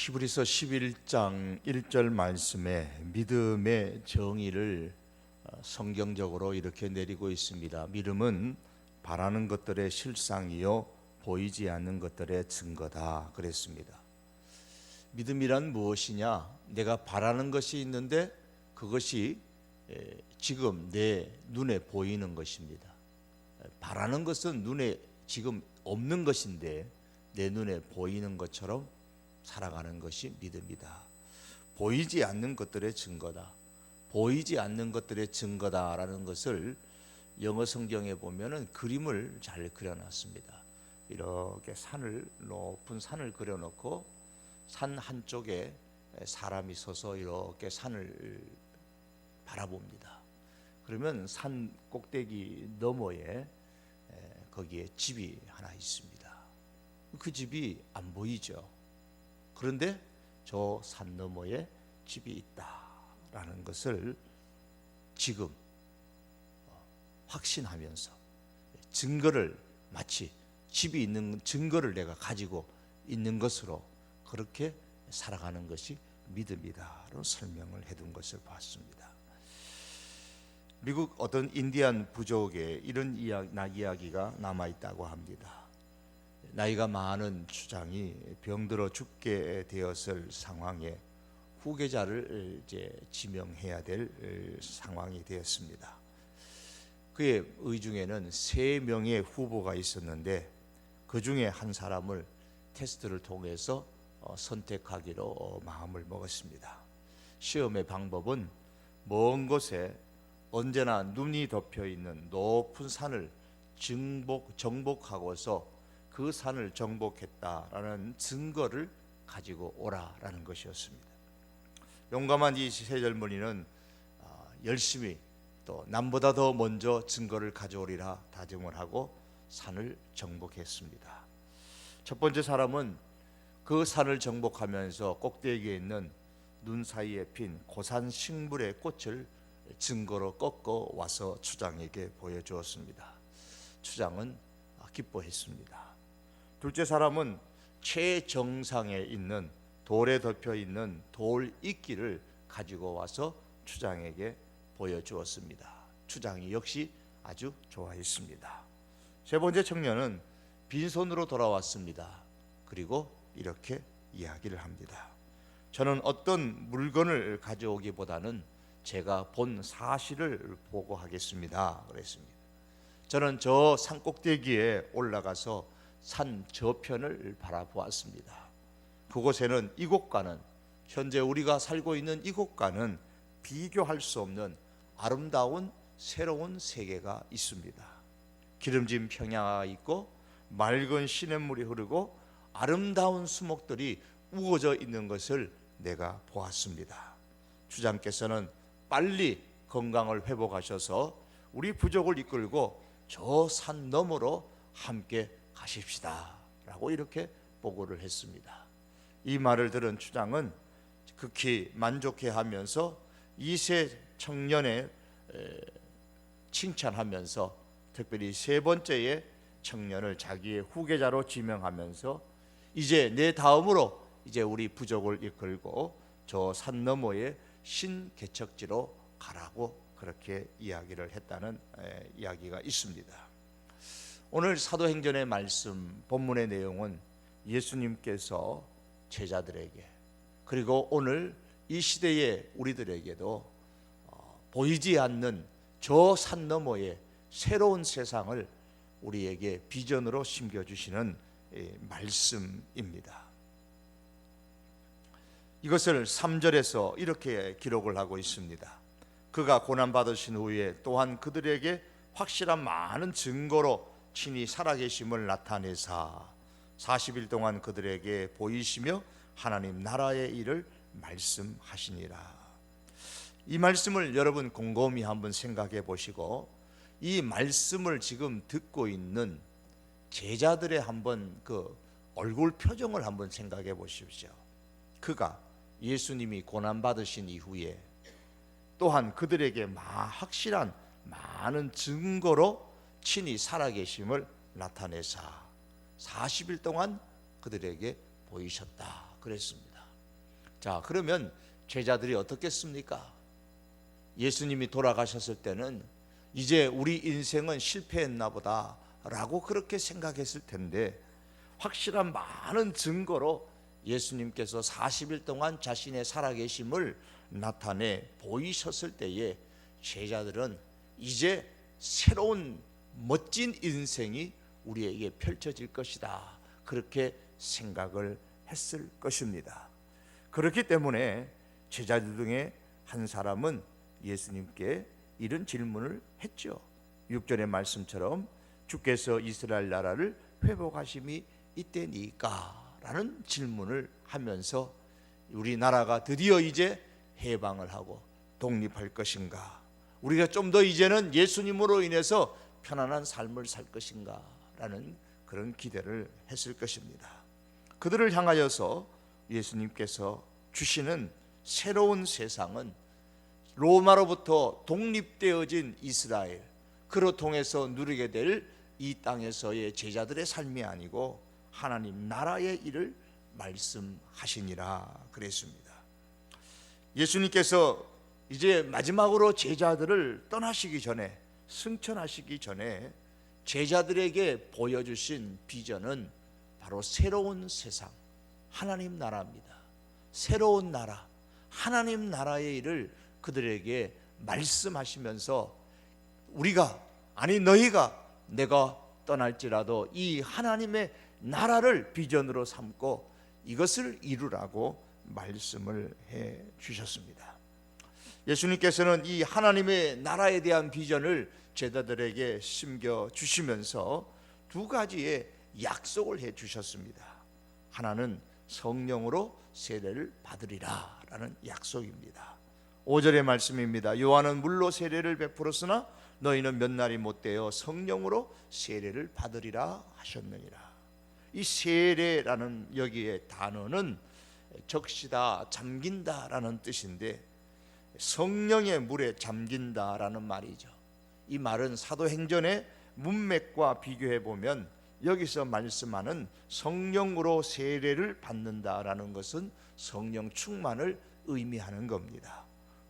히브리서 11장 1절 말씀에 믿음의 정의를 성경적으로 이렇게 내리고 있습니다. 믿음은 바라는 것들의 실상이요 보이지 않는 것들의 증거다 그랬습니다. 믿음이란 무엇이냐? 내가 바라는 것이 있는데 그것이 지금 내 눈에 보이는 것입니다. 바라는 것은 눈에 지금 없는 것인데 내 눈에 보이는 것처럼 살아가는 것이 믿음이다. 보이지 않는 것들의 증거다. 보이지 않는 것들의 증거다라는 것을 영어 성경에 보면은 그림을 잘 그려놨습니다. 이렇게 높은 산을 그려놓고 산 한쪽에 사람이 서서 이렇게 산을 바라봅니다. 그러면 산 꼭대기 너머에 거기에 집이 하나 있습니다. 그 집이 안 보이죠. 그런데 저 산 너머에 집이 있다라는 것을 지금 확신하면서 증거를 마치 집이 있는 증거를 내가 가지고 있는 것으로 그렇게 살아가는 것이 믿음이다라고 설명을 해둔 것을 봤습니다. 미국 어떤 인디안 부족에 이런 이야기가 남아있다고 합니다. 나이가 많은 추장이 병들어 죽게 되었을 상황에 후계자를 이제 지명해야 될 상황이 되었습니다. 그의 의중에는 3명의 후보가 있었는데 그 중에 한 사람을 테스트를 통해서 선택하기로 마음을 먹었습니다. 시험의 방법은 먼 곳에 언제나 눈이 덮여 있는 높은 산을 정복하고서 그 산을 정복했다라는 증거를 가지고 오라라는 것이었습니다. 용감한 이 세 젊은이는 열심히 또 남보다 더 먼저 증거를 가져오리라 다짐을 하고 산을 정복했습니다. 첫 번째 사람은 그 산을 정복하면서 꼭대기에 있는 눈 사이에 핀 고산 식물의 꽃을 증거로 꺾어 와서 추장에게 보여주었습니다. 추장은 기뻐했습니다. 둘째 사람은 최정상에 있는 돌에 덮여 있는 돌 이끼를 가지고 와서 추장에게 보여주었습니다. 추장이 역시 아주 좋아했습니다. 세 번째 청년은 빈손으로 돌아왔습니다. 그리고 이렇게 이야기를 합니다. 저는 어떤 물건을 가져오기보다는 제가 본 사실을 보고하겠습니다. 그랬습니다. 저는 저 산 꼭대기에 올라가서 산 저편을 바라보았습니다. 그곳에는 이곳과는 현재 우리가 살고 있는 이곳과는 비교할 수 없는 아름다운 새로운 세계가 있습니다. 기름진 평야가 있고 맑은 시냇물이 흐르고 아름다운 수목들이 우거져 있는 것을 내가 보았습니다. 주장께서는 빨리 건강을 회복하셔서 우리 부족을 이끌고 저 산 너머로 함께 가십시다 라고 이렇게 보고를 했습니다. 이 말을 들은 추장은 극히 만족해하면서 이 세 청년의 칭찬하면서 특별히 세 번째의 청년을 자기의 후계자로 지명하면서 이제 내 다음으로 이제 우리 부족을 이끌고 저 산 너머의 신개척지로 가라고 그렇게 이야기를 했다는 이야기가 있습니다. 오늘 사도행전의 말씀 본문의 내용은 예수님께서 제자들에게 그리고 오늘 이 시대의 우리들에게도 보이지 않는 저 산 너머의 새로운 세상을 우리에게 비전으로 심겨주시는 말씀입니다. 이것을 3절에서 이렇게 기록을 하고 있습니다. 그가 고난받으신 후에 또한 그들에게 확실한 많은 증거로 친히 살아계심을 나타내사 40일 동안 그들에게 보이시며 하나님 나라의 일을 말씀하시니라. 이 말씀을 여러분 곰곰이 한번 생각해 보시고 이 말씀을 지금 듣고 있는 제자들의 한번 그 얼굴 표정을 한번 생각해 보십시오. 그가 예수님이 고난받으신 이후에 또한 그들에게 확실한 많은 증거로 친히 살아계심을 나타내사 40일 동안 그들에게 보이셨다 그랬습니다. 자, 그러면 제자들이 어떻겠습니까? 예수님이 돌아가셨을 때는 이제 우리 인생은 실패했나 보다 라고 그렇게 생각했을 텐데, 확실한 많은 증거로 예수님께서 40일 동안 자신의 살아계심을 나타내 보이셨을 때에 제자들은 이제 새로운 멋진 인생이 우리에게 펼쳐질 것이다, 그렇게 생각을 했을 것입니다. 그렇기 때문에 제자들 중에 한 사람은 예수님께 이런 질문을 했죠. 6절의 말씀처럼 주께서 이스라엘 나라를 회복하심이 이때니까? 라는 질문을 하면서 우리나라가 드디어 이제 해방을 하고 독립할 것인가? 우리가 좀 더 이제는 예수님으로 인해서 편안한 삶을 살 것인가? 라는 그런 기대를 했을 것입니다. 그들을 향하여서 예수님께서 주시는 새로운 세상은 로마로부터 독립되어진 이스라엘, 그로 통해서 누리게 될 이 땅에서의 제자들의 삶이 아니고 하나님 나라의 일을 말씀하시니라 그랬습니다. 예수님께서 이제 마지막으로 제자들을 떠나시기 전에, 승천하시기 전에 제자들에게 보여주신 비전은 바로 새로운 세상, 하나님 나라입니다. 새로운 나라, 하나님 나라의 일을 그들에게 말씀하시면서 우리가, 아니 너희가 내가 떠날지라도 이 하나님의 나라를 비전으로 삼고 이것을 이루라고 말씀을 해 주셨습니다. 예수님께서는 이 하나님의 나라에 대한 비전을 제자들에게 심겨 주시면서 두 가지의 약속을 해 주셨습니다. 하나는 성령으로 세례를 받으리라 라는 약속입니다. 5절의 말씀입니다. 요한은 물로 세례를 베풀었으나 너희는 몇 날이 못되어 성령으로 세례를 받으리라 하셨느니라. 이 세례라는 여기에 단어는 적시다, 잠긴다라는 뜻인데 성령의 물에 잠긴다라는 말이죠. 이 말은 사도행전의 문맥과 비교해 보면 여기서 말씀하는 성령으로 세례를 받는다라는 것은 성령 충만을 의미하는 겁니다.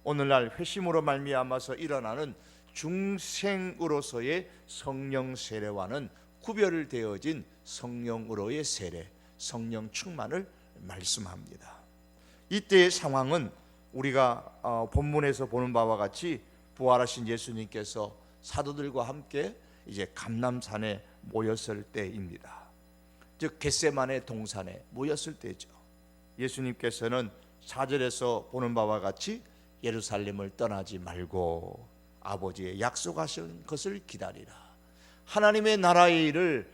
오늘날 회심으로 말미암아서 일어나는 중생으로서의 성령 세례와는 구별되어진 성령으로의 세례, 성령 충만을 말씀합니다. 이때의 상황은 우리가 본문에서 보는 바와 같이 부활하신 예수님께서 사도들과 함께 이제 감람산에 모였을 때입니다. 즉 겟세마네 동산에 모였을 때죠. 예수님께서는 4절에서 보는 바와 같이 예루살렘을 떠나지 말고 아버지의 약속하신 것을 기다리라. 하나님의 나라의 일을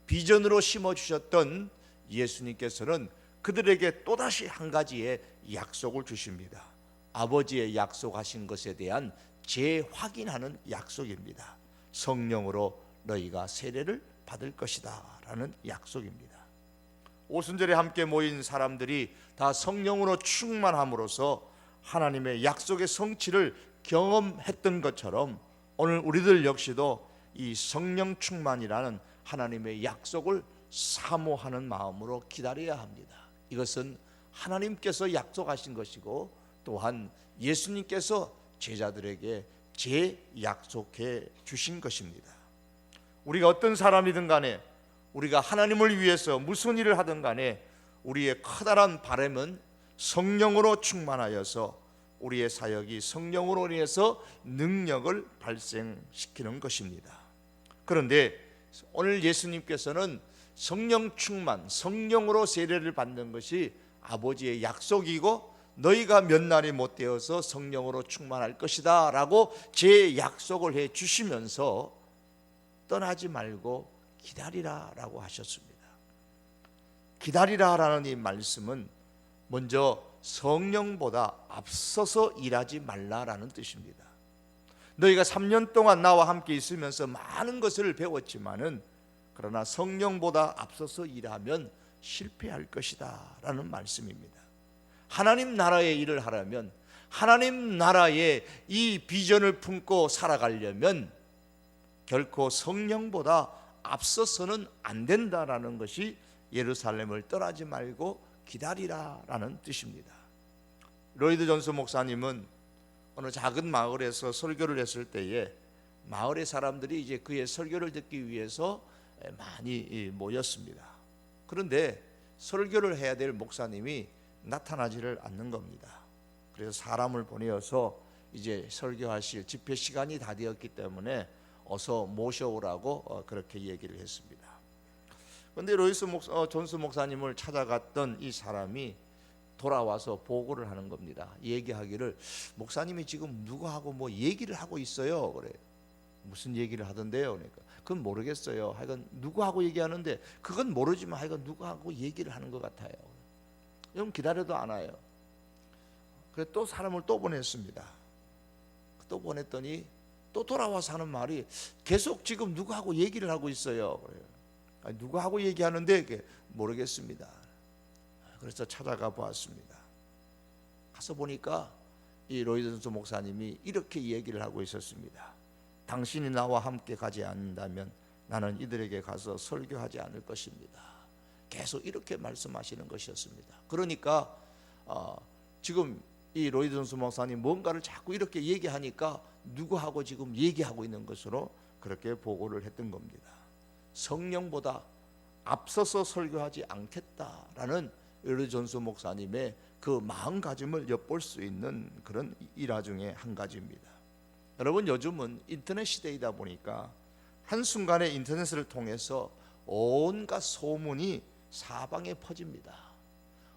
비전으로 심어주셨던 예수님께서는 그들에게 또다시 한 가지의 약속을 주십니다. 아버지의 약속하신 것에 대한 재확인하는 약속입니다. 성령으로 너희가 세례를 받을 것이다 라는 약속입니다. 오순절에 함께 모인 사람들이 다 성령으로 충만함으로써 하나님의 약속의 성취를 경험했던 것처럼 오늘 우리들 역시도 이 성령 충만이라는 하나님의 약속을 사모하는 마음으로 기다려야 합니다. 이것은 하나님께서 약속하신 것이고 또한 예수님께서 제자들에게 재약속해 주신 것입니다. 우리가 어떤 사람이든 간에, 우리가 하나님을 위해서 무슨 일을 하든 간에 우리의 커다란 바람은 성령으로 충만하여서 우리의 사역이 성령으로 인해서 능력을 발생시키는 것입니다. 그런데 오늘 예수님께서는 성령 충만, 성령으로 세례를 받는 것이 아버지의 약속이고 너희가 몇 날이 못 되어서 성령으로 충만할 것이다 라고 제 약속을 해 주시면서 떠나지 말고 기다리라 라고 하셨습니다. 기다리라 라는 이 말씀은 먼저 성령보다 앞서서 일하지 말라라는 뜻입니다. 너희가 3년 동안 나와 함께 있으면서 많은 것을 배웠지만은 그러나 성령보다 앞서서 일하면 실패할 것이다 라는 말씀입니다. 하나님 나라의 일을 하려면, 하나님 나라의 이 비전을 품고 살아가려면 결코 성령보다 앞서서는 안 된다라는 것이 예루살렘을 떠나지 말고 기다리라라는 뜻입니다. 로이드 존스 목사님은 어느 작은 마을에서 설교를 했을 때에 마을의 사람들이 이제 그의 설교를 듣기 위해서 많이 모였습니다. 그런데 설교를 해야 될 목사님이 나타나지를 않는 겁니다. 그래서 사람을 보내어서 이제 설교하실 집회 시간이 다 되었기 때문에 어서 모셔오라고 그렇게 얘기를 했습니다. 그런데 로이스 존스 목사님을 찾아갔던 이 사람이 돌아와서 보고를 하는 겁니다. 얘기하기를 목사님이 지금 누구하고 뭐 얘기를 하고 있어요. 그래. 무슨 얘기를 하던데요? 그러니까 그건 모르겠어요. 하여간 누구하고 얘기하는데 그건 모르지만 하여간 누구하고 얘기를 하는 것 같아요. 좀 기다려도 안 와요. 그래서 또 사람을 또 보냈습니다. 또 보냈더니 또 돌아와서 하는 말이 계속 지금 누구하고 얘기를 하고 있어요. 그래요. 누구하고 얘기하는데 모르겠습니다. 그래서 찾아가 보았습니다. 가서 보니까 이 로이드 존스 목사님이 이렇게 얘기를 하고 있었습니다. 당신이 나와 함께 가지 않는다면 나는 이들에게 가서 설교하지 않을 것입니다. 계속 이렇게 말씀하시는 것이었습니다. 그러니까 지금 이 로이드 존스 목사님 뭔가를 자꾸 이렇게 얘기하니까 누구하고 지금 얘기하고 있는 것으로 그렇게 보고를 했던 겁니다. 성령보다 앞서서 설교하지 않겠다라는 로이드 존스 목사님의 그 마음가짐을 엿볼 수 있는 그런 일화 중에 한 가지입니다. 여러분, 요즘은 인터넷 시대이다 보니까 한순간에 인터넷을 통해서 온갖 소문이 사방에 퍼집니다.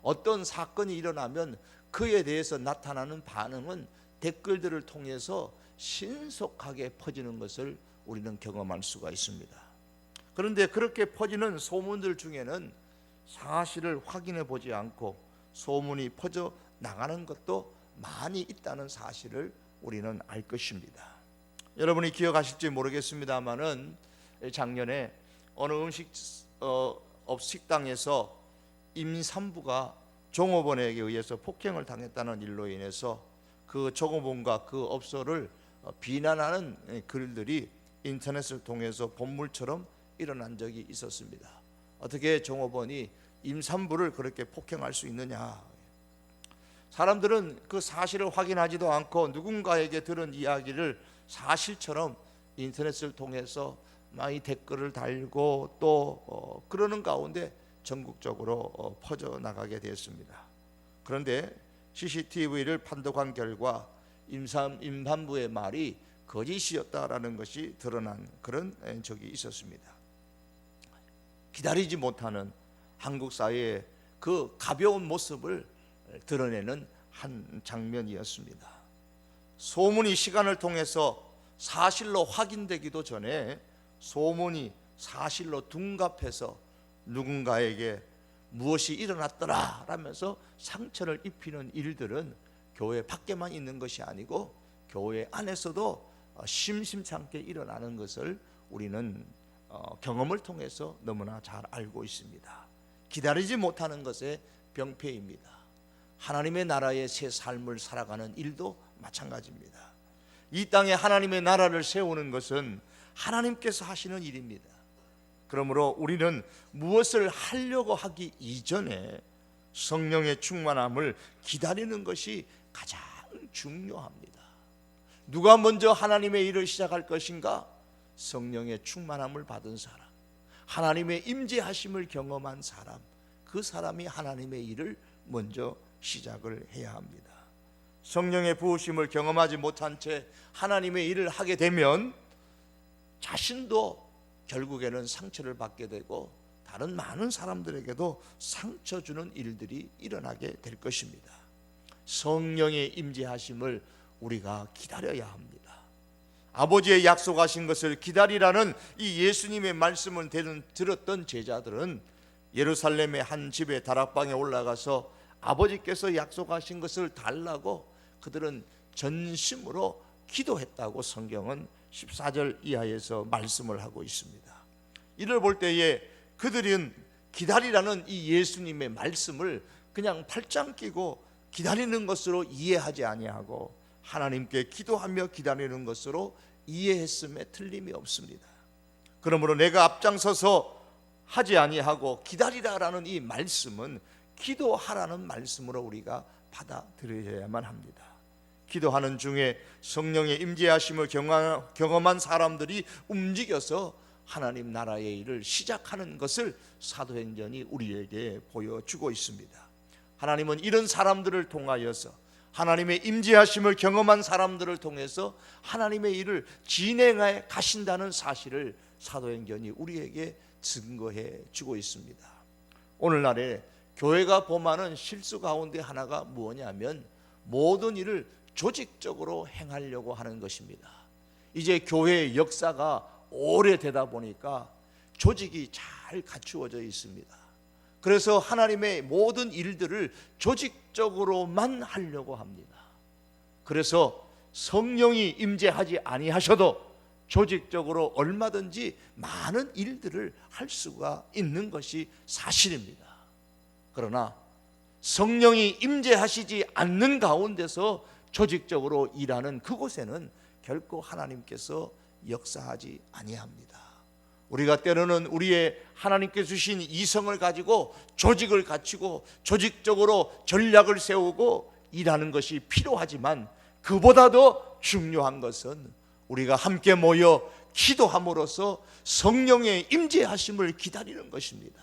어떤 사건이 일어나면 그에 대해서 나타나는 반응은 댓글들을 통해서 신속하게 퍼지는 것을 우리는 경험할 수가 있습니다. 그런데 그렇게 퍼지는 소문들 중에는 사실을 확인해 보지 않고 소문이 퍼져 나가는 것도 많이 있다는 사실을 우리는 알 것입니다. 여러분이 기억하실지 모르겠습니다만은 작년에 어느 식당에서 임산부가 종업원에게 의해서 폭행을 당했다는 일로 인해서 그 종업원과 그 업소를 비난하는 글들이 인터넷을 통해서 본물처럼 일어난 적이 있었습니다. 어떻게 종업원이 임산부를 그렇게 폭행할 수 있느냐. 사람들은 그 사실을 확인하지도 않고 누군가에게 들은 이야기를 사실처럼 인터넷을 통해서 많이 댓글을 달고 또 그러는 가운데 전국적으로 퍼져나가게 되었습니다. 그런데 CCTV를 판독한 결과 임산부의 말이 거짓이었다라는 것이 드러난 그런 적이 있었습니다. 기다리지 못하는 한국 사회의 그 가벼운 모습을 드러내는 한 장면이었습니다. 소문이 시간을 통해서 사실로 확인되기도 전에 소문이 사실로 둔갑해서 누군가에게 무엇이 일어났더라 라면서 상처를 입히는 일들은 교회 밖에만 있는 것이 아니고 교회 안에서도 심심찮게 일어나는 것을 우리는 경험을 통해서 너무나 잘 알고 있습니다. 기다리지 못하는 것의 병폐입니다. 하나님의 나라의 새 삶을 살아가는 일도 마찬가지입니다. 이 땅에 하나님의 나라를 세우는 것은 하나님께서 하시는 일입니다. 그러므로 우리는 무엇을 하려고 하기 이전에 성령의 충만함을 기다리는 것이 가장 중요합니다. 누가 먼저 하나님의 일을 시작할 것인가? 성령의 충만함을 받은 사람, 하나님의 임재하심을 경험한 사람, 그 사람이 하나님의 일을 먼저 시작을 해야 합니다. 성령의 부으심을 경험하지 못한 채 하나님의 일을 하게 되면 자신도 결국에는 상처를 받게 되고 다른 많은 사람들에게도 상처 주는 일들이 일어나게 될 것입니다. 성령의 임재하심을 우리가 기다려야 합니다. 아버지의 약속하신 것을 기다리라는 이 예수님의 말씀을 들었던 제자들은 예루살렘의 한 집의 다락방에 올라가서 아버지께서 약속하신 것을 달라고 그들은 전심으로 기도했다고 성경은 14절 이하에서 말씀을 하고 있습니다. 이를 볼 때에 그들은 기다리라는 이 예수님의 말씀을 그냥 팔짱 끼고 기다리는 것으로 이해하지 아니하고 하나님께 기도하며 기다리는 것으로 이해했음에 틀림이 없습니다. 그러므로 내가 앞장서서 하지 아니하고 기다리라라는 이 말씀은 기도하라는 말씀으로 우리가 받아들여야만 합니다. 기도하는 중에 성령의 임재하심을 경험한 사람들이 움직여서 하나님 나라의 일을 시작하는 것을 사도행전이 우리에게 보여주고 있습니다. 하나님은 이런 사람들을 통하여서, 하나님의 임재하심을 경험한 사람들을 통해서 하나님의 일을 진행해 가신다는 사실을 사도행전이 우리에게 증거해 주고 있습니다. 오늘날에 교회가 범하는 실수 가운데 하나가 무엇냐면 모든 일을 조직적으로 행하려고 하는 것입니다. 이제 교회의 역사가 오래되다 보니까 조직이 잘 갖추어져 있습니다. 그래서 하나님의 모든 일들을 조직적으로만 하려고 합니다. 그래서 성령이 임재하지 아니하셔도 조직적으로 얼마든지 많은 일들을 할 수가 있는 것이 사실입니다. 그러나 성령이 임재하시지 않는 가운데서 조직적으로 일하는 그곳에는 결코 하나님께서 역사하지 아니합니다. 우리가 때로는 우리의 하나님께서 주신 이성을 가지고 조직을 갖추고 조직적으로 전략을 세우고 일하는 것이 필요하지만, 그보다도 중요한 것은 우리가 함께 모여 기도함으로써 성령의 임재하심을 기다리는 것입니다.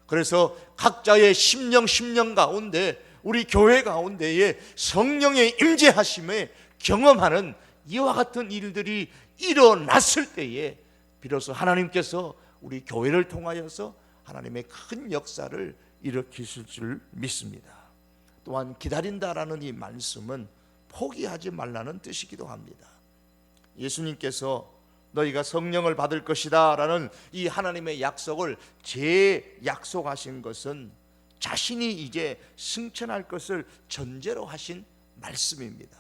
그래서 각자의 심령 가운데, 우리 교회 가운데에 성령의 임재하심에 경험하는 이와 같은 일들이 일어났을 때에 비로소 하나님께서 우리 교회를 통하여서 하나님의 큰 역사를 일으키실 줄 믿습니다. 또한 기다린다라는 이 말씀은 포기하지 말라는 뜻이기도 합니다. 예수님께서 너희가 성령을 받을 것이다 라는 이 하나님의 약속을 재약속하신 것은 자신이 이제 승천할 것을 전제로 하신 말씀입니다.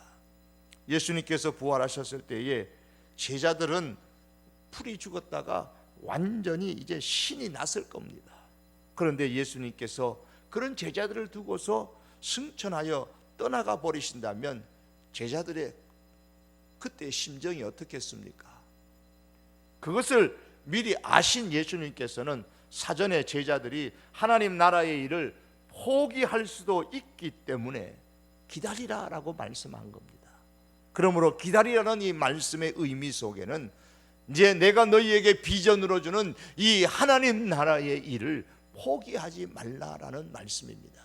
예수님께서 부활하셨을 때에 제자들은 풀이 죽었다가 완전히 이제 신이 났을 겁니다. 그런데 예수님께서 그런 제자들을 두고서 승천하여 떠나가 버리신다면 제자들의 그때 심정이 어떻겠습니까? 그것을 미리 아신 예수님께서는 사전에 제자들이 하나님 나라의 일을 포기할 수도 있기 때문에 기다리라라고 말씀한 겁니다. 그러므로 기다리라는 이 말씀의 의미 속에는 이제 내가 너희에게 비전으로 주는 이 하나님 나라의 일을 포기하지 말라라는 말씀입니다.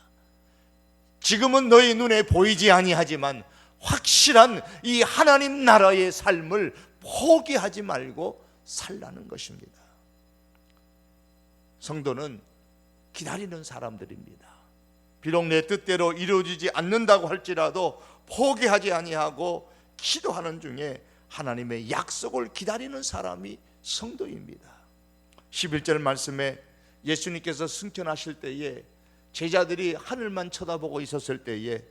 지금은 너희 눈에 보이지 아니하지만 확실한 이 하나님 나라의 삶을 포기하지 말고 살라는 것입니다. 성도는 기다리는 사람들입니다. 비록 내 뜻대로 이루어지지 않는다고 할지라도 포기하지 아니하고 기도하는 중에 하나님의 약속을 기다리는 사람이 성도입니다. 11절 말씀에 예수님께서 승천하실 때에 제자들이 하늘만 쳐다보고 있었을 때에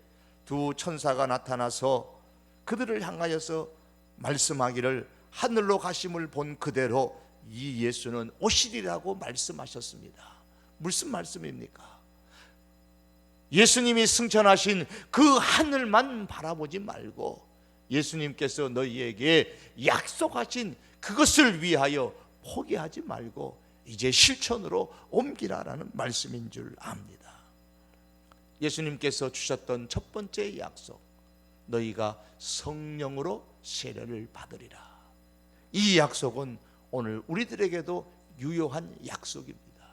두 천사가 나타나서 그들을 향하여서 말씀하기를 하늘로 가심을 본 그대로 이 예수는 오시리라고 말씀하셨습니다. 무슨 말씀입니까? 예수님이 승천하신 그 하늘만 바라보지 말고 예수님께서 너희에게 약속하신 그것을 위하여 포기하지 말고 이제 실천으로 옮기라라는 말씀인 줄 압니다. 예수님께서 주셨던 첫 번째 약속, 너희가 성령으로 세례를 받으리라. 이 약속은 오늘 우리들에게도 유효한 약속입니다.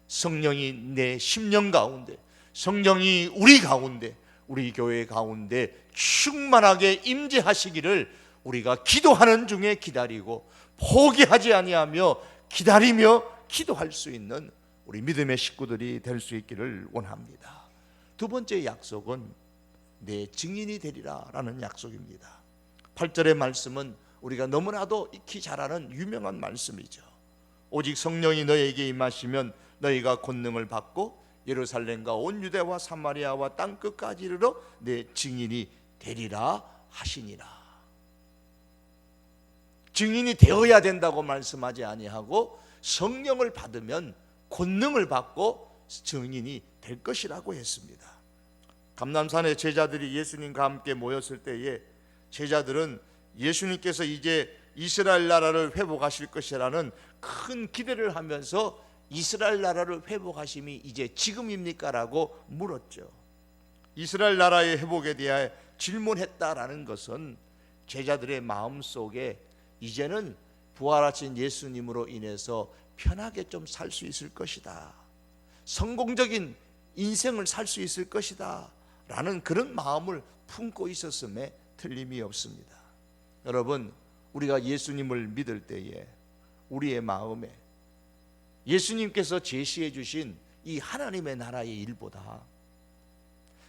성령이 내 심령 가운데, 성령이 우리 가운데, 우리 교회 가운데 충만하게 임재하시기를 우리가 기도하는 중에 기다리고 포기하지 아니하며 기다리며 기도할 수 있는 우리 믿음의 식구들이 될 수 있기를 원합니다. 두 번째 약속은 내 증인이 되리라 라는 약속입니다. 8절의 말씀은 우리가 너무나도 익히 잘 아는 유명한 말씀이죠. 오직 성령이 너에게 임하시면 너희가 권능을 받고 예루살렘과 온 유대와 사마리아와 땅끝까지 이르러 내 증인이 되리라 하시니라. 증인이 되어야 된다고 말씀하지 아니하고 성령을 받으면 권능을 받고 증인이 될 것이라고 했습니다. 감람산에 제자들이 예수님과 함께 모였을 때에 제자들은 예수님께서 이제 이스라엘 나라를 회복하실 것이라는 큰 기대를 하면서 이스라엘 나라를 회복하심이 이제 지금입니까? 라고 물었죠. 이스라엘 나라의 회복에 대하여 질문했다라는 것은 제자들의 마음속에 이제는 부활하신 예수님으로 인해서 편하게 좀 살 수 있을 것이다, 성공적인 인생을 살 수 있을 것이다 라는 그런 마음을 품고 있었음에 틀림이 없습니다. 여러분, 우리가 예수님을 믿을 때에 우리의 마음에 예수님께서 제시해 주신 이 하나님의 나라의 일보다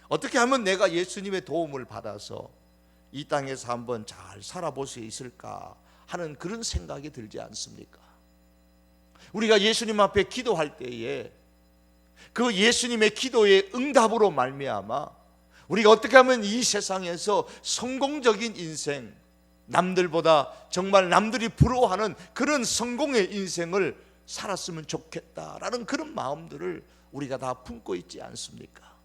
어떻게 하면 내가 예수님의 도움을 받아서 이 땅에서 한번 잘 살아볼 수 있을까 하는 그런 생각이 들지 않습니까? 우리가 예수님 앞에 기도할 때에 그 예수님의 기도의 응답으로 말미암아 우리가 어떻게 하면 이 세상에서 성공적인 인생, 남들보다 정말 남들이 부러워하는 그런 성공의 인생을 살았으면 좋겠다라는 그런 마음들을 우리가 다 품고 있지 않습니까?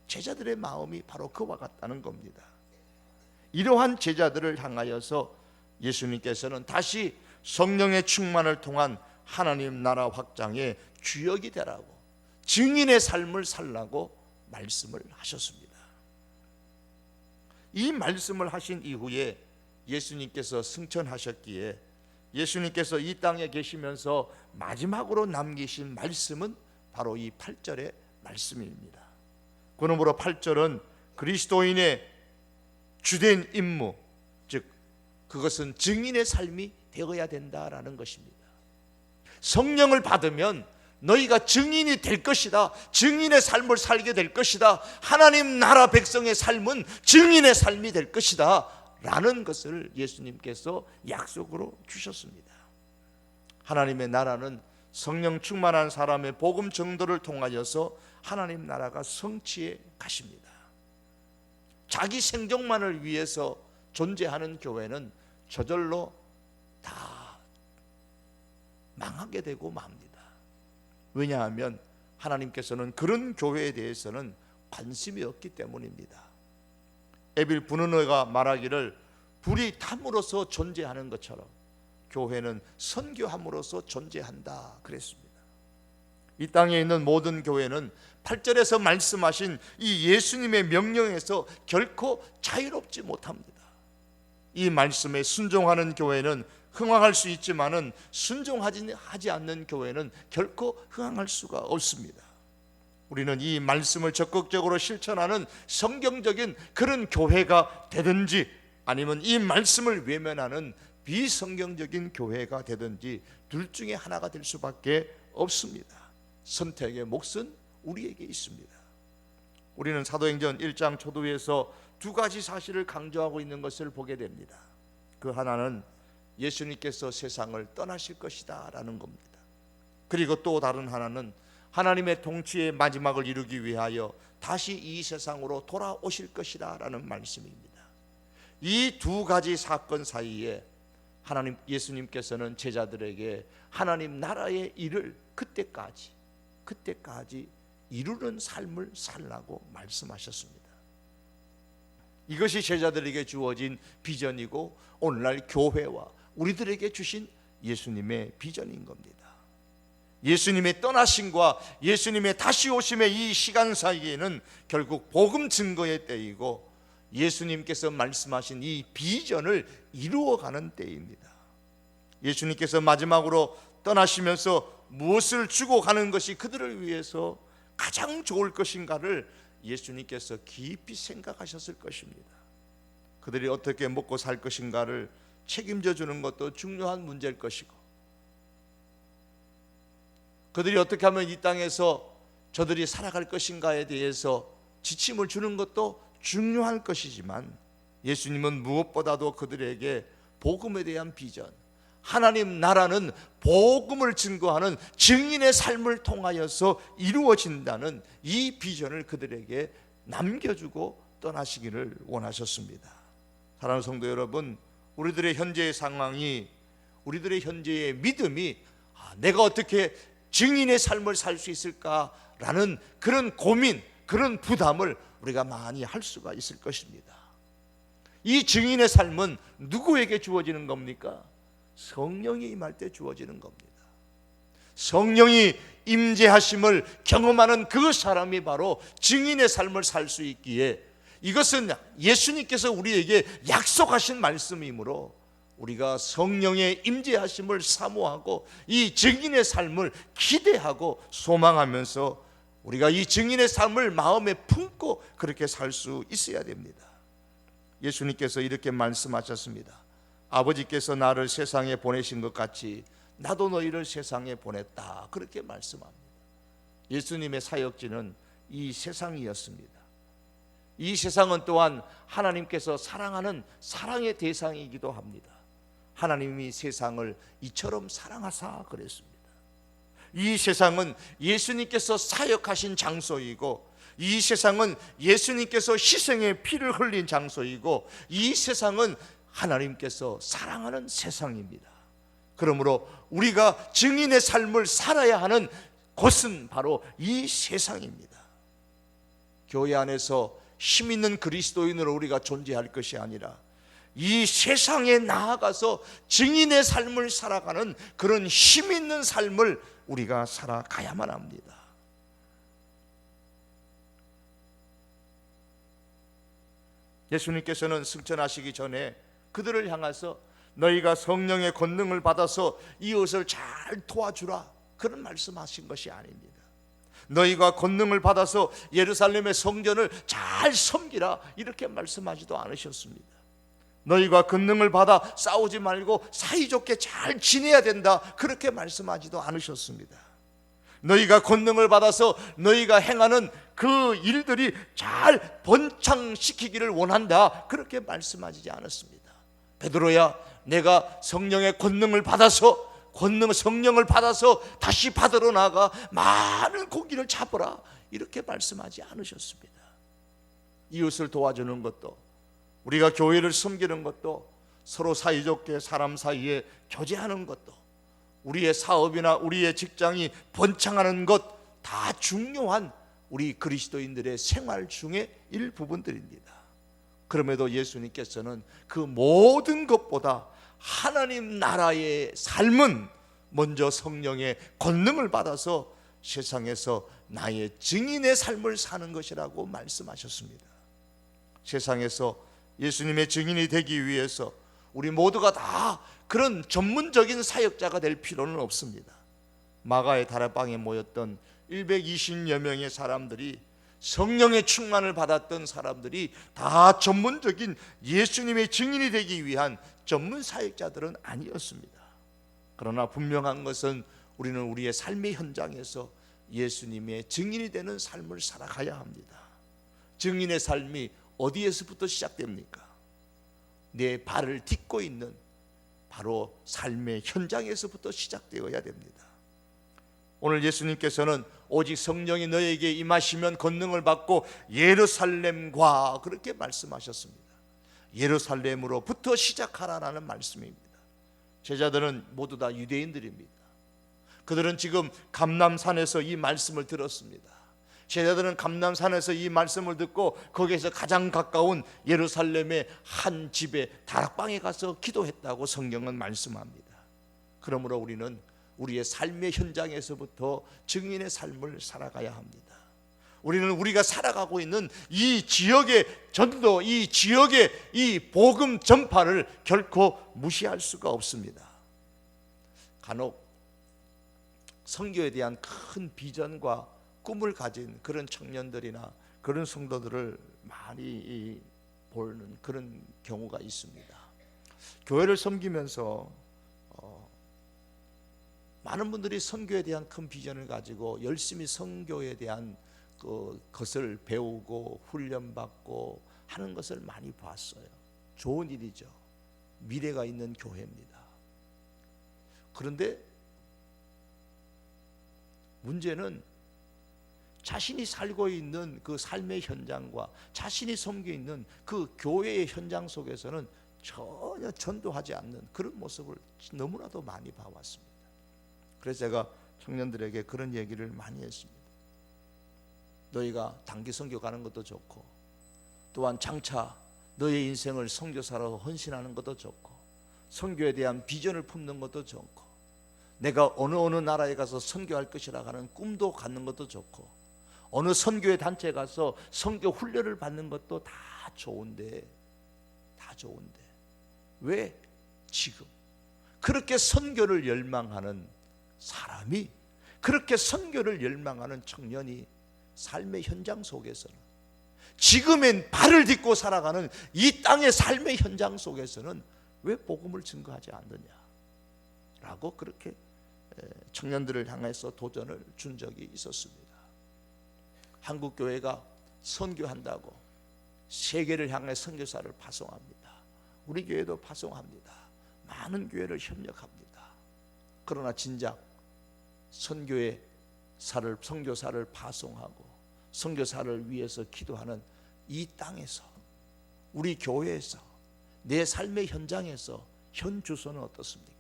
제자들의 마음이 바로 그와 같다는 겁니다. 이러한 제자들을 향하여서 예수님께서는 다시 성령의 충만을 통한 하나님 나라 확장의 주역이 되라고, 증인의 삶을 살라고 말씀을 하셨습니다. 이 말씀을 하신 이후에 예수님께서 승천하셨기에 예수님께서 이 땅에 계시면서 마지막으로 남기신 말씀은 바로 이 8절의 말씀입니다. 그러므로 8절은 그리스도인의 주된 임무, 즉 그것은 증인의 삶이 되어야 된다라는 것입니다. 성령을 받으면 너희가 증인이 될 것이다, 증인의 삶을 살게 될 것이다, 하나님 나라 백성의 삶은 증인의 삶이 될 것이다 라는 것을 예수님께서 약속으로 주셨습니다. 하나님의 나라는 성령 충만한 사람의 복음 전도를 통하여서 하나님 나라가 성취해 가십니다. 자기 생존만을 위해서 존재하는 교회는 저절로 다 망하게 되고 맙니다. 왜냐하면 하나님께서는 그런 교회에 대해서는 관심이 없기 때문입니다. 에빌 분은어가 말하기를 불이 탐으로써 존재하는 것처럼 교회는 선교함으로써 존재한다 그랬습니다. 이 땅에 있는 모든 교회는 8절에서 말씀하신 이 예수님의 명령에서 결코 자유롭지 못합니다. 이 말씀에 순종하는 교회는 흥황할 수 있지만은 순종하지 않는 교회는 결코 흥황할 수가 없습니다. 우리는 이 말씀을 적극적으로 실천하는 성경적인 그런 교회가 되든지 아니면 이 말씀을 외면하는 비성경적인 교회가 되든지 둘 중에 하나가 될 수밖에 없습니다. 선택의 몫은 우리에게 있습니다. 우리는 사도행전 1장 초두에서 두 가지 사실을 강조하고 있는 것을 보게 됩니다. 그 하나는 예수님께서 세상을 떠나실 것이다 라는 겁니다. 그리고 또 다른 하나는 하나님의 통치의 마지막을 이루기 위하여 다시 이 세상으로 돌아오실 것이다 라는 말씀입니다. 이 두 가지 사건 사이에 하나님 예수님께서는 제자들에게 하나님 나라의 일을 그때까지 이루는 삶을 살라고 말씀하셨습니다. 이것이 제자들에게 주어진 비전이고 오늘날 교회와 우리들에게 주신 예수님의 비전인 겁니다. 예수님의 떠나심과 예수님의 다시 오심의 이 시간 사이에는 결국 복음 증거의 때이고 예수님께서 말씀하신 이 비전을 이루어가는 때입니다. 예수님께서 마지막으로 떠나시면서 무엇을 주고 가는 것이 그들을 위해서 가장 좋을 것인가를 예수님께서 깊이 생각하셨을 것입니다. 그들이 어떻게 먹고 살 것인가를 책임져 주는 것도 중요한 문제일 것이고, 그들이 어떻게 하면 이 땅에서 저들이 살아갈 것인가에 대해서 지침을 주는 것도 중요할 것이지만 예수님은 무엇보다도 그들에게 복음에 대한 비전, 하나님 나라는 복음을 증거하는 증인의 삶을 통하여서 이루어진다는 이 비전을 그들에게 남겨주고 떠나시기를 원하셨습니다. 사랑하는 성도 여러분, 우리들의 현재의 상황이, 우리들의 현재의 믿음이 내가 어떻게 증인의 삶을 살 수 있을까라는 그런 고민, 그런 부담을 우리가 많이 할 수가 있을 것입니다. 이 증인의 삶은 누구에게 주어지는 겁니까? 성령이 임할 때 주어지는 겁니다. 성령이 임재하심을 경험하는 그 사람이 바로 증인의 삶을 살 수 있기에, 이것은 예수님께서 우리에게 약속하신 말씀이므로 우리가 성령의 임재하심을 사모하고 이 증인의 삶을 기대하고 소망하면서 우리가 이 증인의 삶을 마음에 품고 그렇게 살 수 있어야 됩니다. 예수님께서 이렇게 말씀하셨습니다. 아버지께서 나를 세상에 보내신 것 같이 나도 너희를 세상에 보냈다, 그렇게 말씀합니다. 예수님의 사역지는 이 세상이었습니다. 이 세상은 또한 하나님께서 사랑하는 사랑의 대상이기도 합니다. 하나님이 세상을 이처럼 사랑하사 그랬습니다. 이 세상은 예수님께서 사역하신 장소이고, 이 세상은 예수님께서 희생의 피를 흘린 장소이고, 이 세상은 하나님께서 사랑하는 세상입니다. 그러므로 우리가 증인의 삶을 살아야 하는 곳은 바로 이 세상입니다. 교회 안에서 힘 있는 그리스도인으로 우리가 존재할 것이 아니라 이 세상에 나아가서 증인의 삶을 살아가는 그런 힘 있는 삶을 우리가 살아가야만 합니다. 예수님께서는 승천하시기 전에 그들을 향해서 너희가 성령의 권능을 받아서 이웃을 잘 도와주라, 그런 말씀하신 것이 아닙니다. 너희가 권능을 받아서 예루살렘의 성전을 잘 섬기라, 이렇게 말씀하지도 않으셨습니다. 너희가 권능을 받아 싸우지 말고 사이좋게 잘 지내야 된다, 그렇게 말씀하지도 않으셨습니다. 너희가 권능을 받아서 너희가 행하는 그 일들이 잘 번창시키기를 원한다, 그렇게 말씀하지 않았습니다. 베드로야, 내가 성령의 권능을 받아서 성령을 받아서 다시 받으러 나가 많은 고기를 잡으라, 이렇게 말씀하지 않으셨습니다. 이웃을 도와주는 것도, 우리가 교회를 섬기는 것도, 서로 사이좋게 사람 사이에 교제하는 것도, 우리의 사업이나 우리의 직장이 번창하는 것, 다 중요한 우리 그리스도인들의 생활 중의 일부분들입니다. 그럼에도 예수님께서는 그 모든 것보다 하나님 나라의 삶은 먼저 성령의 권능을 받아서 세상에서 나의 증인의 삶을 사는 것이라고 말씀하셨습니다. 세상에서 예수님의 증인이 되기 위해서 우리 모두가 다 그런 전문적인 사역자가 될 필요는 없습니다. 마가의 다락방에 모였던 120여 명의 사람들이, 성령의 충만을 받았던 사람들이 다 전문적인 예수님의 증인이 되기 위한 전문 사역자들은 아니었습니다. 그러나 분명한 것은 우리는 우리의 삶의 현장에서 예수님의 증인이 되는 삶을 살아가야 합니다. 증인의 삶이 어디에서부터 시작됩니까? 내 발을 딛고 있는 바로 삶의 현장에서부터 시작되어야 됩니다. 오늘 예수님께서는 오직 성령이 너에게 임하시면 권능을 받고 예루살렘과 그렇게 말씀하셨습니다. 예루살렘으로부터 시작하라라는 말씀입니다. 제자들은 모두 다 유대인들입니다. 그들은 지금 감람산에서 이 말씀을 들었습니다. 제자들은 감람산에서 이 말씀을 듣고 거기에서 가장 가까운 예루살렘의 한 집에 다락방에 가서 기도했다고 성경은 말씀합니다. 그러므로 우리는 우리의 삶의 현장에서부터 증인의 삶을 살아가야 합니다. 우리는 우리가 살아가고 있는 이 지역의 전도, 이 지역의 이 복음 전파를 결코 무시할 수가 없습니다. 간혹 선교에 대한 큰 비전과 꿈을 가진 그런 청년들이나 그런 성도들을 많이 보는 그런 경우가 있습니다. 교회를 섬기면서 많은 분들이 선교에 대한 큰 비전을 가지고 열심히 선교에 대한 것을 배우고 훈련받고 하는 것을 많이 봤어요. 좋은 일이죠. 미래가 있는 교회입니다. 그런데 문제는 자신이 살고 있는 그 삶의 현장과 자신이 섬겨 있는 그 교회의 현장 속에서는 전혀 전도하지 않는 그런 모습을 너무나도 많이 봐왔습니다. 그래서 제가 청년들에게 그런 얘기를 많이 했습니다. 너희가 단기 선교 가는 것도 좋고, 또한 장차 너의 인생을 선교사로 헌신하는 것도 좋고, 선교에 대한 비전을 품는 것도 좋고, 내가 어느 나라에 가서 선교할 것이라 하는 꿈도 갖는 것도 좋고, 어느 선교회 단체에 가서 선교 훈련을 받는 것도 다 좋은데 왜 지금 그렇게 선교를 열망하는 사람이, 그렇게 선교를 열망하는 청년이 삶의 현장 속에서는, 지금의 발을 딛고 살아가는 이 땅의 삶의 현장 속에서는 왜 복음을 증거하지 않느냐라고 그렇게 청년들을 향해서 도전을 준 적이 있었습니다. 한국교회가 선교한다고 세계를 향해 선교사를 파송합니다. 우리 교회도 파송합니다. 많은 교회를 협력합니다. 그러나 진작 선교사를 파송하고 선교사를 위해서 기도하는 이 땅에서, 우리 교회에서, 내 삶의 현장에서 현 주소는 어떻습니까?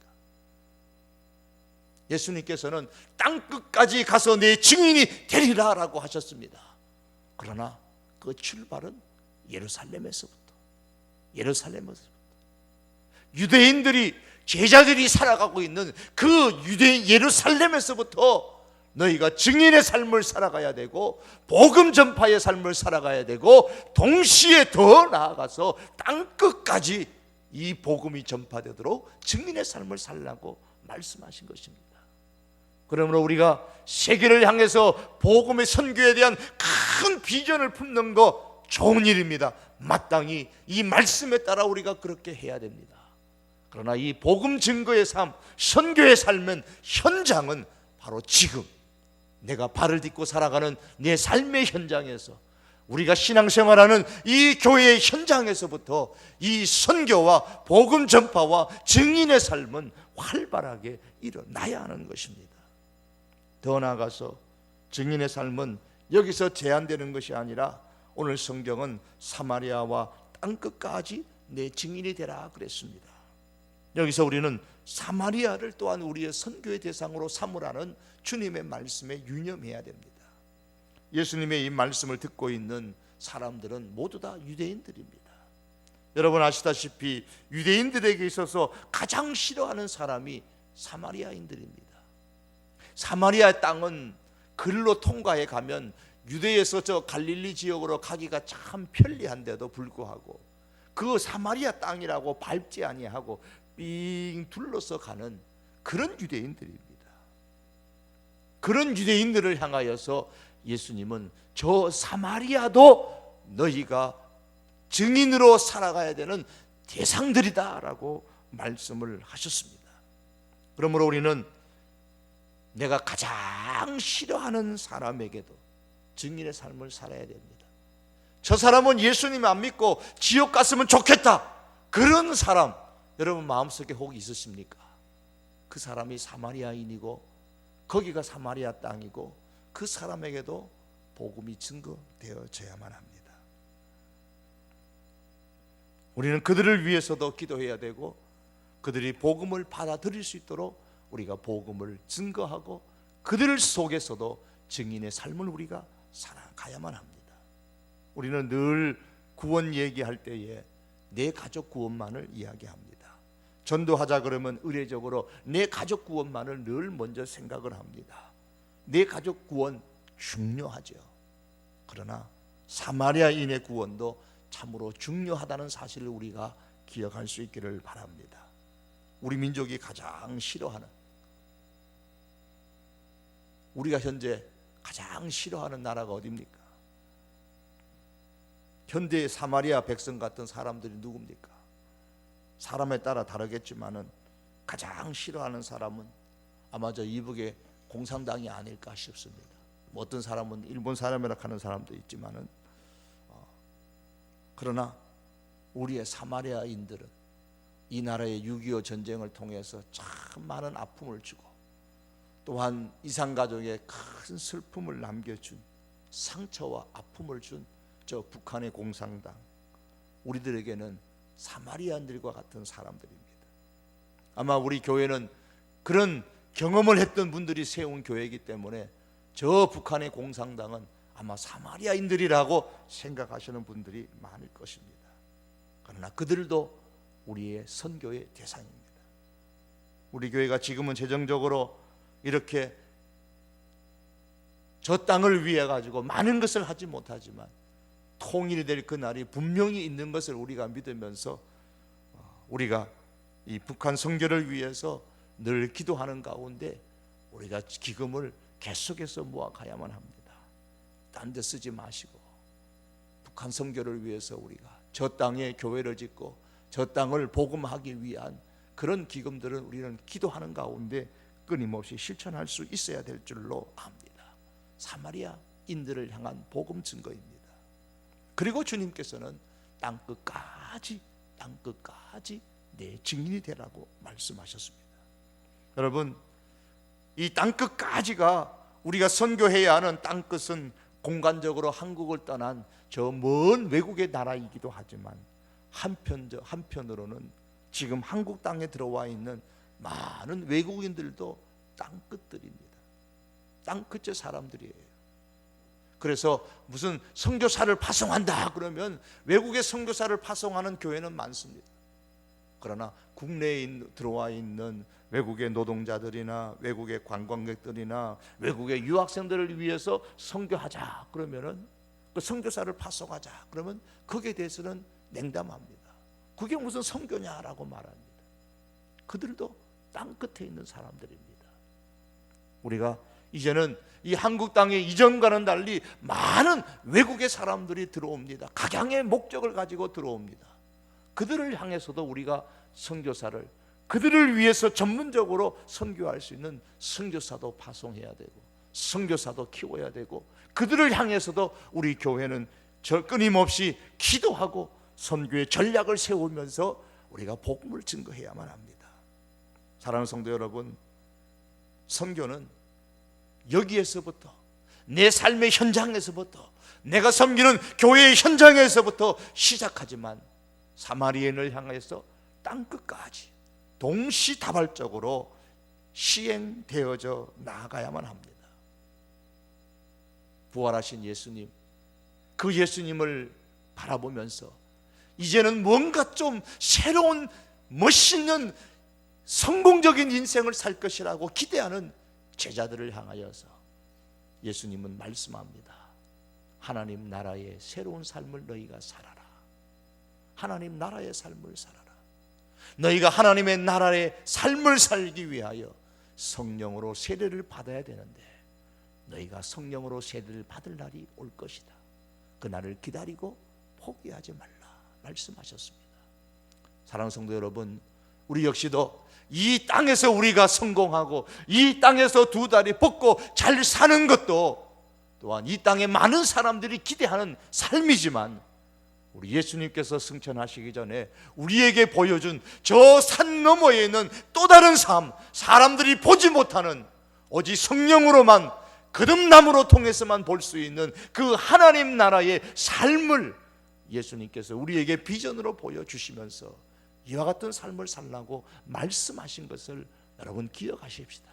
예수님께서는 땅 끝까지 가서 내 증인이 되리라 라고 하셨습니다. 그러나 그 출발은 예루살렘에서부터 유대인들이, 제자들이 살아가고 있는 그 유대인 예루살렘에서부터 너희가 증인의 삶을 살아가야 되고 복음 전파의 삶을 살아가야 되고, 동시에 더 나아가서 땅 끝까지 이 복음이 전파되도록 증인의 삶을 살라고 말씀하신 것입니다. 그러므로 우리가 세계를 향해서 복음의 선교에 대한 큰 비전을 품는 거 좋은 일입니다. 마땅히 이 말씀에 따라 우리가 그렇게 해야 됩니다. 그러나 이 복음 증거의 삶, 선교의 삶은, 현장은 바로 지금 내가 발을 딛고 살아가는 내 삶의 현장에서, 우리가 신앙생활하는 이 교회의 현장에서부터 이 선교와 복음 전파와 증인의 삶은 활발하게 일어나야 하는 것입니다. 더 나아가서 증인의 삶은 여기서 제한되는 것이 아니라, 오늘 성경은 사마리아와 땅끝까지 내 증인이 되라 그랬습니다. 여기서 우리는 사마리아를 또한 우리의 선교의 대상으로 삼으라는 주님의 말씀에 유념해야 됩니다. 예수님의 이 말씀을 듣고 있는 사람들은 모두 다 유대인들입니다. 여러분 아시다시피 유대인들에게 있어서 가장 싫어하는 사람이 사마리아인들입니다. 사마리아 땅은 글로 통과해 가면 유대에서 저 갈릴리 지역으로 가기가 참 편리한데도 불구하고 그 사마리아 땅이라고 밟지 아니하고 삥 둘러서 가는 그런 유대인들입니다. 그런 유대인들을 향하여서 예수님은 저 사마리아도 너희가 증인으로 살아가야 되는 대상들이다라고 말씀을 하셨습니다. 그러므로 우리는 내가 가장 싫어하는 사람에게도 증인의 삶을 살아야 됩니다. 저 사람은 예수님 안 믿고 지옥 갔으면 좋겠다, 그런 사람 여러분 마음속에 혹 있으십니까? 그 사람이 사마리아인이고 거기가 사마리아 땅이고 그 사람에게도 복음이 증거되어져야만 합니다. 우리는 그들을 위해서도 기도해야 되고, 그들이 복음을 받아들일 수 있도록 우리가 복음을 증거하고 그들 속에서도 증인의 삶을 우리가 살아가야만 합니다. 우리는 늘 구원 얘기할 때에 내 가족 구원만을 이야기합니다. 전도하자 그러면 의례적으로 내 가족 구원만을 늘 먼저 생각을 합니다. 내 가족 구원 중요하죠. 그러나 사마리아인의 구원도 참으로 중요하다는 사실을 우리가 기억할 수 있기를 바랍니다. 우리 민족이 가장 싫어하는, 우리가 현재 가장 싫어하는 나라가 어디입니까? 현대의 사마리아 백성 같은 사람들이 누굽니까? 사람에 따라 다르겠지만은 가장 싫어하는 사람은 아마 저 이북의 공산당이 아닐까 싶습니다. 뭐 어떤 사람은 일본 사람이라 하는 사람도 있지만은 그러나 우리의 사마리아인들은 이 나라의 6.25 전쟁을 통해서 참 많은 아픔을 주고 또한 이산가족에 큰 슬픔을 남겨준, 상처와 아픔을 준 저 북한의 공산당, 우리들에게는 사마리아인들과 같은 사람들입니다. 아마 우리 교회는 그런 경험을 했던 분들이 세운 교회이기 때문에 저 북한의 공산당은 아마 사마리아인들이라고 생각하시는 분들이 많을 것입니다. 그러나 그들도 우리의 선교의 대상입니다. 우리 교회가 지금은 재정적으로 이렇게 저 땅을 위해 가지고 많은 것을 하지 못하지만 통일이 될 그날이 분명히 있는 것을 우리가 믿으면서 우리가 이 북한 선교를 위해서 늘 기도하는 가운데 우리가 기금을 계속해서 모아가야만 합니다. 딴 데 쓰지 마시고 북한 선교를 위해서 우리가 저 땅에 교회를 짓고 저 땅을 복음하기 위한 그런 기금들은 우리는 기도하는 가운데 끊임없이 실천할 수 있어야 될 줄로 압니다. 사마리아인들을 향한 복음 증거입니다. 그리고 주님께서는 땅끝까지 내 증인이 되라고 말씀하셨습니다. 여러분, 이 땅끝까지가 우리가 선교해야 하는 땅끝은 공간적으로 한국을 떠난 저 먼 외국의 나라이기도 하지만 한편으로는 지금 한국 땅에 들어와 있는 많은 외국인들도 땅끝들입니다. 땅끝의 사람들이에요. 그래서 무슨 선교사를 파송한다 그러면 외국의 선교사를 파송하는 교회는 많습니다. 그러나 국내에 들어와 있는 외국의 노동자들이나 외국의 관광객들이나 외국의 유학생들을 위해서 선교하자 그러면은 그 선교사를 파송하자 그러면 거기에 대해서는 냉담합니다. 그게 무슨 선교냐라고 말합니다. 그들도 땅끝에 있는 사람들입니다. 우리가 이제는 이 한국 땅에 이전과는 달리 많은 외국의 사람들이 들어옵니다. 각양의 목적을 가지고 들어옵니다. 그들을 향해서도 우리가 선교사를 그들을 위해서 전문적으로 선교할 수 있는 선교사도 파송해야 되고 선교사도 키워야 되고 그들을 향해서도 우리 교회는 끊임없이 기도하고 선교의 전략을 세우면서 우리가 복음을 증거해야만 합니다. 사랑하는 성도 여러분, 선교는 여기에서부터 내 삶의 현장에서부터 내가 섬기는 교회의 현장에서부터 시작하지만 사마리아인을 향해서 땅끝까지 동시다발적으로 시행되어져 나아가야만 합니다. 부활하신 예수님, 그 예수님을 바라보면서 이제는 뭔가 좀 새로운 멋있는 성공적인 인생을 살 것이라고 기대하는 제자들을 향하여서 예수님은 말씀합니다. 하나님 나라의 새로운 삶을 너희가 살아라. 하나님 나라의 삶을 살아라. 너희가 하나님의 나라의 삶을 살기 위하여 성령으로 세례를 받아야 되는데 너희가 성령으로 세례를 받을 날이 올 것이다. 그 날을 기다리고 포기하지 말라 말씀하셨습니다. 사랑하는 성도 여러분, 우리 역시도 이 땅에서 우리가 성공하고 이 땅에서 두 다리 뻗고 잘 사는 것도 또한 이 땅에 많은 사람들이 기대하는 삶이지만 우리 예수님께서 승천하시기 전에 우리에게 보여준 저 산 너머에 있는 또 다른 삶, 사람들이 보지 못하는 오직 성령으로만 거듭남으로 통해서만 볼 수 있는 그 하나님 나라의 삶을 예수님께서 우리에게 비전으로 보여주시면서 이와 같은 삶을 살라고 말씀하신 것을 여러분 기억하십시다.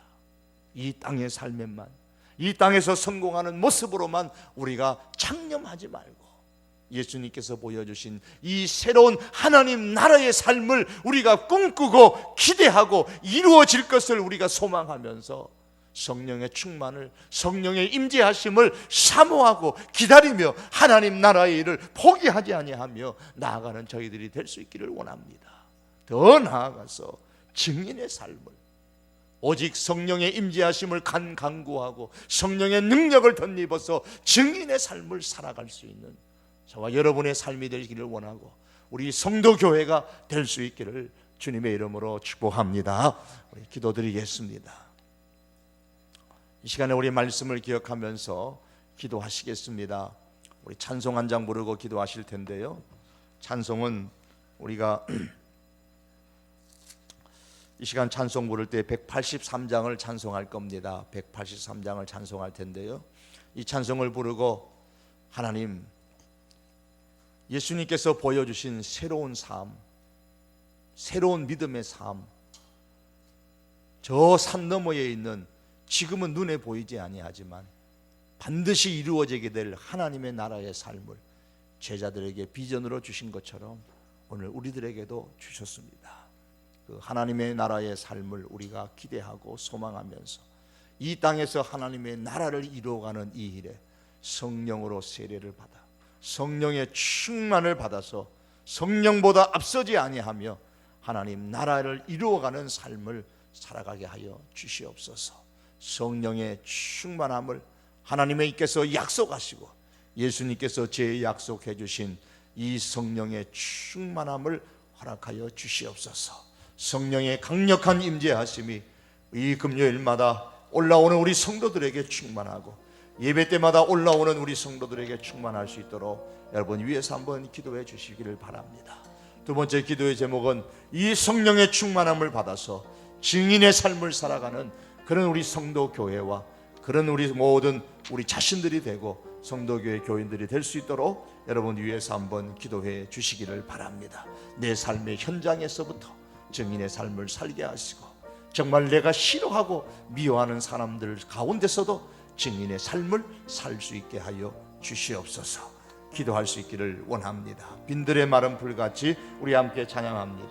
이 땅의 삶에만, 이 땅에서 성공하는 모습으로만 우리가 창념하지 말고 예수님께서 보여주신 이 새로운 하나님 나라의 삶을 우리가 꿈꾸고 기대하고 이루어질 것을 우리가 소망하면서 성령의 충만을, 성령의 임재하심을 사모하고 기다리며 하나님 나라의 일을 포기하지 아니하며 나아가는 저희들이 될 수 있기를 원합니다. 더 나아가서 증인의 삶을, 오직 성령의 임재하심을 간구하고 성령의 능력을 덧입어서 증인의 삶을 살아갈 수 있는 저와 여러분의 삶이 되기를 원하고 우리 성도교회가 될 수 있기를 주님의 이름으로 축복합니다. 우리 기도드리겠습니다. 이 시간에 우리 말씀을 기억하면서 기도하시겠습니다. 우리 찬송 한 장 부르고 기도하실 텐데요. 찬송은 우리가 이 시간 찬송 부를 때 183장을 찬송할 겁니다. 183장을 찬송할 텐데요. 이 찬송을 부르고 하나님, 예수님께서 보여주신 새로운 삶, 새로운 믿음의 삶, 저 산 너머에 있는 지금은 눈에 보이지 아니하지만 반드시 이루어지게 될 하나님의 나라의 삶을 제자들에게 비전으로 주신 것처럼 오늘 우리들에게도 주셨습니다. 그 하나님의 나라의 삶을 우리가 기대하고 소망하면서 이 땅에서 하나님의 나라를 이루어가는 이 일에 성령으로 세례를 받아 성령의 충만을 받아서 성령보다 앞서지 아니하며 하나님 나라를 이루어가는 삶을 살아가게 하여 주시옵소서. 성령의 충만함을 하나님께서 약속하시고 예수님께서 제 약속해 주신 이 성령의 충만함을 허락하여 주시옵소서. 성령의 강력한 임재하심이 이 금요일마다 올라오는 우리 성도들에게 충만하고 예배 때마다 올라오는 우리 성도들에게 충만할 수 있도록 여러분 위에서 한번 기도해 주시기를 바랍니다. 두 번째 기도의 제목은 이 성령의 충만함을 받아서 증인의 삶을 살아가는 그런 우리 성도 교회와 그런 우리 모든 우리 자신들이 되고 성도교회 교인들이 될 수 있도록 여러분 위에서 한번 기도해 주시기를 바랍니다. 내 삶의 현장에서부터 증인의 삶을 살게 하시고 정말 내가 싫어하고 미워하는 사람들 가운데서도 증인의 삶을 살 수 있게 하여 주시옵소서. 기도할 수 있기를 원합니다. 빈들의 마른 불같이 우리 함께 찬양합니다.